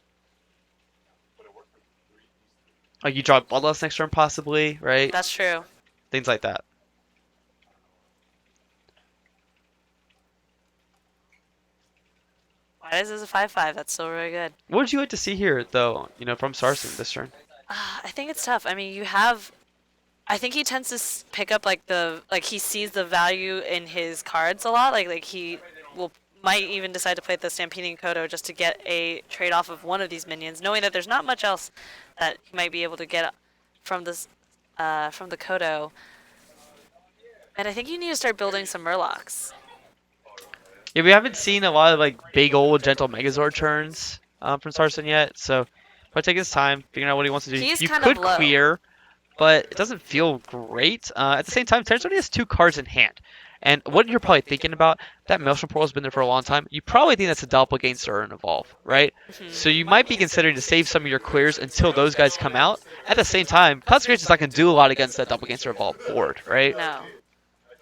Like you draw Bloodlust next turn possibly, right? That's true. Things like that. White Eyes is a 5/5. That's still really good. What would you like to see here, though, from Sarson this turn? I think it's tough. I mean, I think he tends to pick up he sees the value in his cards a lot. Like he might even decide to play the Stampeding Kodo just to get a trade off of one of these minions, knowing that there's not much else that he might be able to get from this from the Kodo. And I think you need to start building some Murlocs. Yeah, we haven't seen a lot of big old gentle Megazord turns from Sarson yet, so probably take his time figuring out what he wants to do. He's you kind could of low. clear, but it doesn't feel great. At the same time, Terrence only has 2 cards in hand. And what you're probably thinking about, that Maelstrom Portal has been there for a long time. You probably think that's a Doppelganger or an Evolve, right? Mm-hmm. So you might be considering to save some of your clears until those guys come out. At the same time, Consecration's not going to do a lot against that Doppelganger Evolve board, right? No.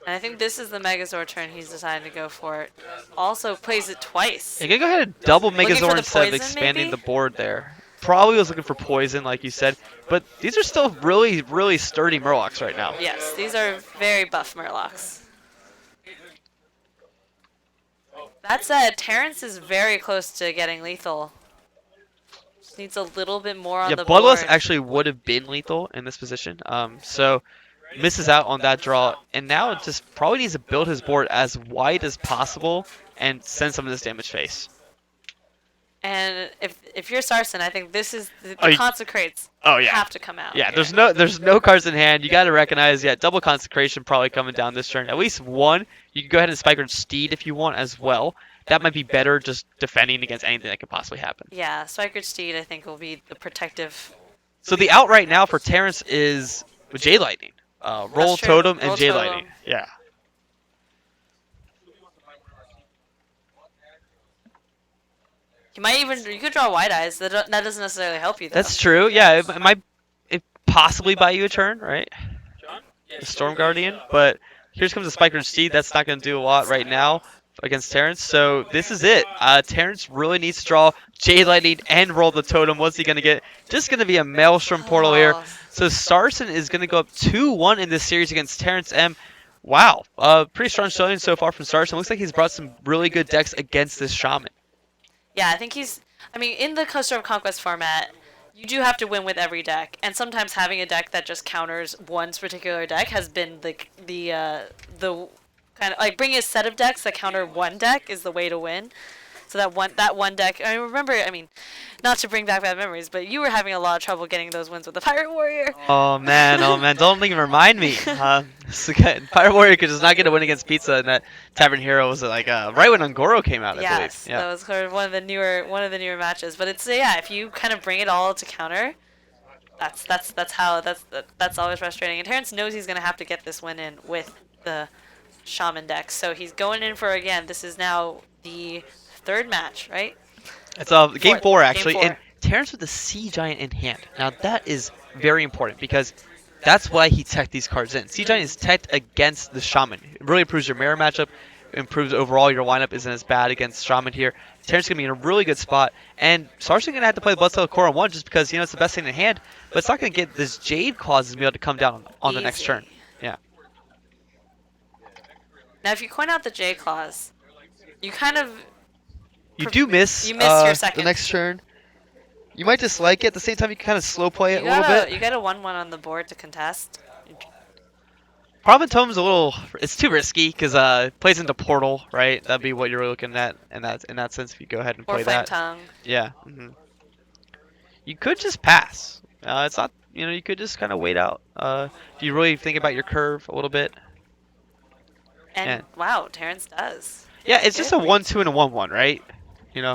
And I think this is the Megazord turn he's decided to go for it. Also plays it twice. You can go ahead and double Looking for Megazord the instead of poison, expanding maybe? the board there. Probably was looking for poison, like you said. But these are still really, really sturdy Murlocs right now. Yes, these are very buff Murlocs. That said, Terrence is very close to getting lethal. Just needs a little bit more on Yeah, the Bloodlust board. actually would have been lethal in this position. So misses out on that draw, and now it just probably needs to build his board as wide as possible and send some of this damage face. And if you're Sarson, I think this is the Oh, consecrates Oh yeah. have to come out. Yeah, here. there's no cards in hand. You got to recognize, double consecration probably coming down this turn. At least one. You can go ahead and Spiker Steed if you want as well. That might be better just defending against anything that could possibly happen. Yeah, Spiker Steed I think will be the protective. So the out right now for Terrence is Jade Lightning. Roll true. Totem and Roll Jade Totem. Lightning. Yeah. You could draw White Eyes. That doesn't necessarily help you though. That's true. Yeah, it might possibly buy you a turn, right? The Storm Guardian, but here comes the Spiker Steed. That's not going to do a lot right now against Terrence. So this is it. Terrence really needs to draw Jade Lightning and roll the Totem. What's he going to get? Just going to be a Maelstrom Portal here. Oh. So Sarson is going to go up 2-1 in this series against TerrenceM. Wow, pretty strong showing so far from Sarson. Looks like he's brought some really good decks against this Shaman. Yeah, I think in the Coaster of Conquest format, you do have to win with every deck, and sometimes having a deck that just counters one's particular deck has been the kind of bringing a set of decks that counter one deck is the way to win. So that one deck, I remember, I mean, not to bring back bad memories, but you were having a lot of trouble getting those wins with the Pirate Warrior. Oh man, don't even remind me. Pirate Warrior could just not get a win against Pizza, and that Tavern Hero was like right when Ungoro came out, I believe. Yes, Yeah. that was sort of one of the newer matches. But it's yeah, if you kind of bring it all to counter, that's always frustrating. And Terrence knows he's gonna have to get this win in with the Shaman deck, so he's going in for again. This is now the third match, right? It's game four actually, Game 4. and Terrence with the Sea Giant in hand. Now that is very important because that's why he teched these cards in. Sea Giant is teched against the Shaman. It really improves your mirror matchup, improves overall your lineup isn't as bad against Shaman here. Terrence gonna be in a really good spot, and Sarson gonna have to play the Bloodsail Core on 1 just because it's the best thing in hand, but it's not gonna get this Jade Clause to be able to come down on the next Easy. turn. Yeah. Now, if you coin out the J clause, you kind of You do miss, you missed your the second. next turn. You might dislike it. At the same time, you can kind of slow play it you a little got bit. you got a 1-1 on the board to contest. Province Home's a little, it's too risky because it plays into Portal, right? That'd be what you're really looking at in that sense if you go ahead and Or play Flame that. Tongue. Yeah. You could just pass. It's not, you could just kind of wait out. If you really think about your curve a little bit. And Yeah. wow, Terrence does. Yeah, it's just a 1-2 and a 1-1, right?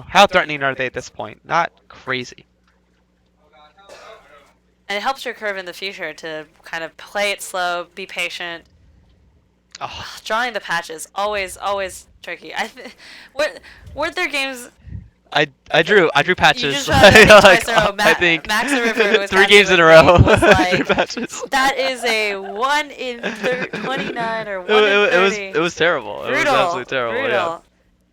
How threatening are they at this point? Not crazy. And it helps your curve in the future to kind of play it slow, be patient. Oh, Drawing the patches always tricky. Weren't there games? I drew patches. You just tried to twice in a row. I think Max the Ripper was 3 games in a row. I drew patches. That is a 1 in 29 or 1 in 30. It was terrible. It was absolutely terrible. Brutal. Yeah.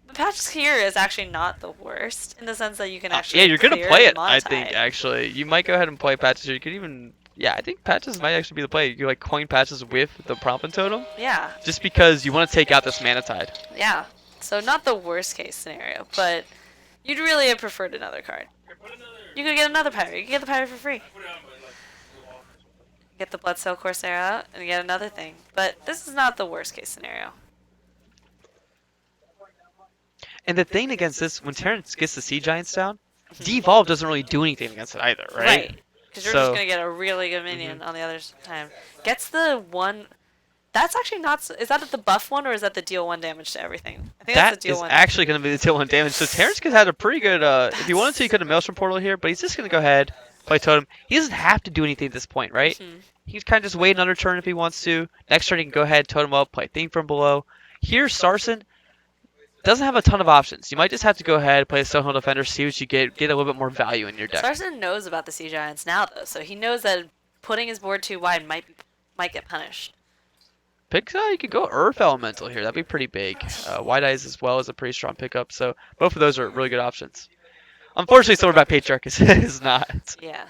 The patches here is actually not the worst in the sense that you can actually. Yeah, you're gonna clear play the it. I think Montide. actually, you might go ahead and play patches. Or you could even, I think patches might actually be the play. You coin patches with the Prompin Totem. Yeah. Just because you want to take out this Mana Tide. Yeah. So not the worst case scenario, but you'd really have preferred another card. You could get another pirate. You could get the pirate for free. Get the Bloodsail Corsair out and get another thing. But this is not the worst case scenario. And the thing against this, when Terrence gets the Sea Giants down, Devolve doesn't really do anything against it either, right? Because you're just going to get a really good minion on the other time. Gets the one... That's actually not... Is that the buff one or is that the deal 1 damage to everything? I think that's the deal 1. Actually going to be the deal 1 damage. So Terrence could have had a pretty good... if he wanted to, he could have Maelstrom Portal here, but he's just going to go ahead, play Totem. He doesn't have to do anything at this point, right? He's kind of just wait another turn if he wants to. Next turn he can go ahead, Totem up, play Thing from Below. Here, Sarson doesn't have a ton of options. You might just have to go ahead, play a Stonehill Defender, see what you get a little bit more value in your deck. Sarson knows about the Sea Giants now, though, so he knows that putting his board too wide might get punished. You could go Earth Elemental here. That'd be pretty big. Wide Eyes as well is a pretty strong pickup, so both of those are really good options. Unfortunately, Silverback Patriarch is not. Yeah.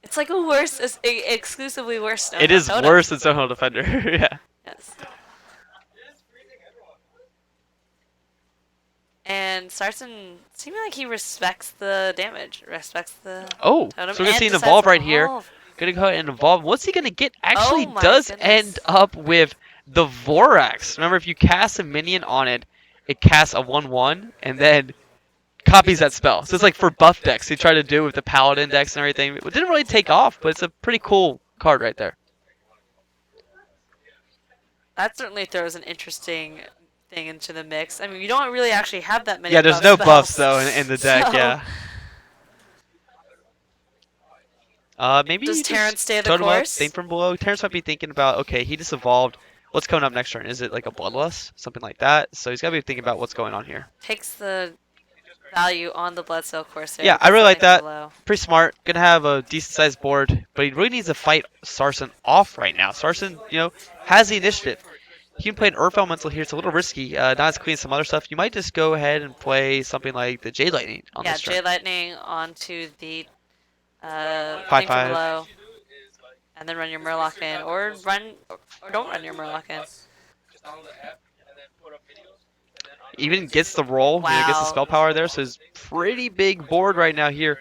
It's like it's exclusively worse. It is worse than Stonehill Defender, yeah. Yes. And Sarson seeming like he respects the damage, respects the totem, so we're going to see an Evolve right here. Going to go ahead and Evolve. What's he going to get? Actually does end up with the Vorax. Remember, if you cast a minion on it, it casts a 1/1 and then copies that spell. So it's like for buff decks. He tried to do it with the Paladin decks and everything. It didn't really take off, but it's a pretty cool card right there. That certainly throws an interesting thing into the mix. I mean, you don't really actually have that many. Yeah, there's no buffs though in the deck. So, yeah. Maybe does Terrence stay the Totem course? Up, Thing from Below. Terrence might be thinking about, okay, he just evolved. What's coming up next turn? Is it like a Bloodlust? Something like that? So he's got to be thinking about what's going on here. Takes the value on the Bloodsail Corsair. Yeah, I really like that. Below. Pretty smart. Gonna have a decent sized board, but he really needs to fight Sarson off right now. Sarson, has the initiative. He can play an Earth Elemental here. It's a little risky. Not as clean as some other stuff. You might just go ahead and play something like the Jade Lightning on this turn. Yeah, Jade Lightning onto the 5/5. Thing from Below, and then run your Murloc in, or don't run your Murloc in. Even gets the roll, gets the spell power there, so it's pretty big board right now here.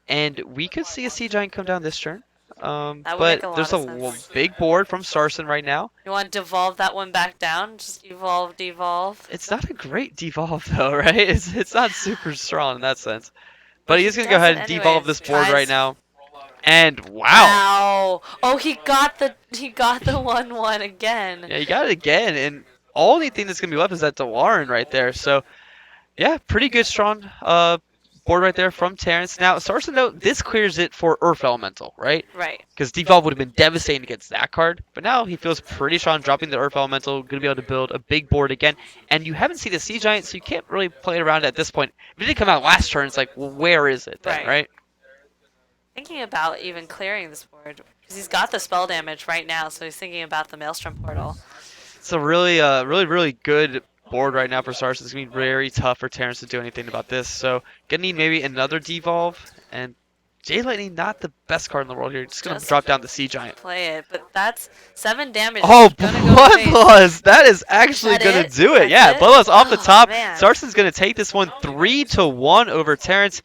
And we could see a Sea Giant come down this turn. That would make But a lot there's of a sense. big board from Sarson right now. You want to devolve that one back down? Just evolve, devolve. It's not a great devolve though, right? It's not super strong in that sense. But But he's he gonna go does ahead it and devolve anyways. this board right Tries. now. And wow. Wow. Oh, he got the 1/1 again. Yeah, you got it again, and only thing that's gonna be left is that Dewarin right there. So yeah, pretty good strong board right there from Terrence. Now Sarson though, this clears it for Earth Elemental, right? Right. Because devolve would have been devastating against that card, but now he feels pretty strong dropping the Earth Elemental, gonna be able to build a big board again. And you haven't seen the Sea Giant, so you can't really play around at this point. If it didn't come out last turn, it's like, well, where is it then, Right. right? Thinking about even clearing this board because he's got the spell damage right now, so he's thinking about the Maelstrom portal. It's a really, really good board right now for Sarson. It's gonna be very tough for Terrence to do anything about this. So gonna need maybe another devolve, and Jade Lightning not the best card in the world here. Just gonna Just drop down the Sea Giant. Play it, but that's 7 damage. Oh, Gonna go to face. Bloodlust! That is actually That gonna it? do it. That's Yeah, it? Bloodlust off the Oh, top. man. Sarson's gonna take this one 3-1 over Terrence.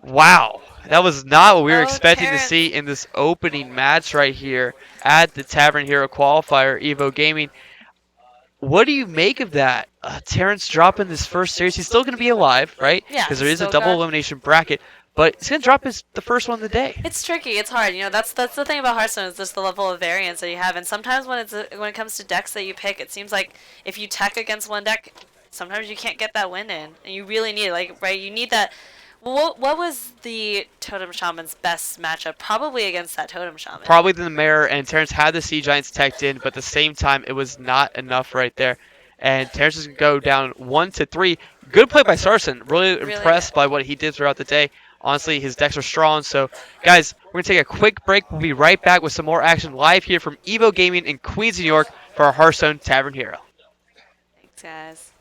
Wow, that was not what we were Oh, expecting to Terrence. see in this opening match right here at the Tavern Hero Qualifier Evo Gaming. What do you make of that? Terrence dropping this first series. He's still going to be alive, right? Yeah, Because there is a still double got- elimination bracket, but he's going to drop the first one of the day. It's tricky. It's hard. You know, that's the thing about Hearthstone is just the level of variance that you have. And sometimes when it comes to decks that you pick, it seems like if you tech against one deck, sometimes you can't get that win in, and you really need it. Like, right, you need that. What was the Totem Shaman's best matchup? Probably against that Totem Shaman. Probably the mirror, and Terrence had the Sea Giants teched in, but at the same time, it was not enough right there. And Terrence is going to go down 1-3. Good play by Sarson. Really impressed by what he did throughout the day. Honestly, his decks are strong. So, guys, we're going to take a quick break. We'll be right back with some more action live here from Evo Gaming in Queens, New York for our Hearthstone Tavern Hero. Thanks, guys.